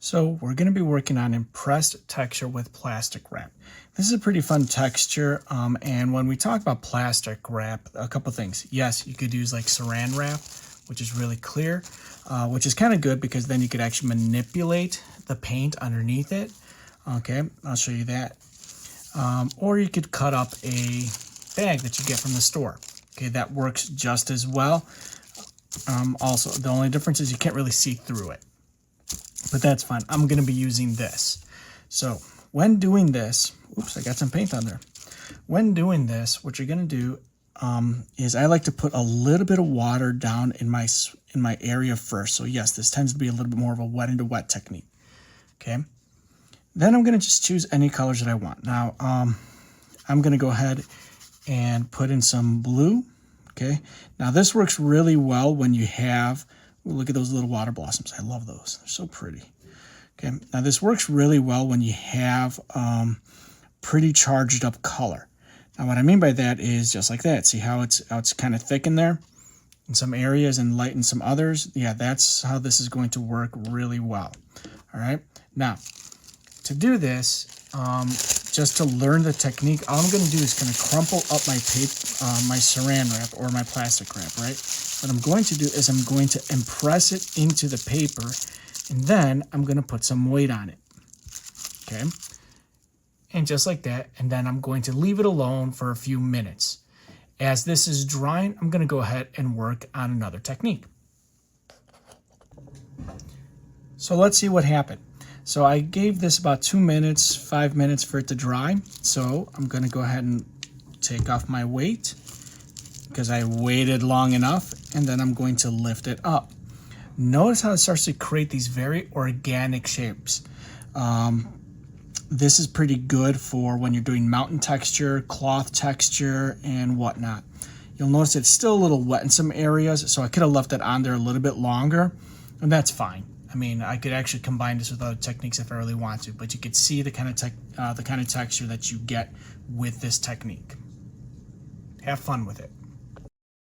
So we're going to be working on impressed texture with plastic wrap. This is a pretty fun texture, and when we talk about plastic wrap, a couple things. Yes, you could use like saran wrap, which is really clear, which is kind of good because then you could actually manipulate the paint underneath it. Okay, I'll show you that. Or you could cut up a bag that you get from the store. Okay, that works just as well. Also, the only difference is you can't really see through it. But that's fine. I'm going to be using this. So when doing this, oops, I got some paint on there. When doing this, what you're going to do is I like to put a little bit of water down in my area first. So yes, this tends to be a little bit more of a wet into wet technique. Okay. Then I'm going to just choose any colors that I want. Now, I'm going to go ahead and put in some blue. Okay. Now this works really well when you have, look at those little water blossoms. I love those. They're so pretty. Okay. Now this works really well when you have pretty charged up color. Now what I mean by that is just like that. See how it's kind of thick in there in some areas and light in some others? Yeah, that's how this is going to work really well. All right. Now to do this, just to learn the technique, all I'm going to do is kind of crumple up my my saran wrap or my plastic wrap, right? What I'm going to do is I'm going to impress it into the paper, and then I'm going to put some weight on it, okay? And just like that, and then I'm going to leave it alone for a few minutes. As this is drying, I'm going to go ahead and work on another technique. So let's see what happened. So I gave this about 2 minutes, 5 minutes for it to dry. So I'm going to go ahead and take off my weight because I waited long enough, and then I'm going to lift it up. Notice how it starts to create these very organic shapes. This is pretty good for when you're doing mountain texture, cloth texture, and whatnot. You'll notice it's still a little wet in some areas, so I could have left it on there a little bit longer, and that's fine. I mean, I could actually combine this with other techniques if I really want to, but you could see the kind of texture that you get with this technique. Have fun with it.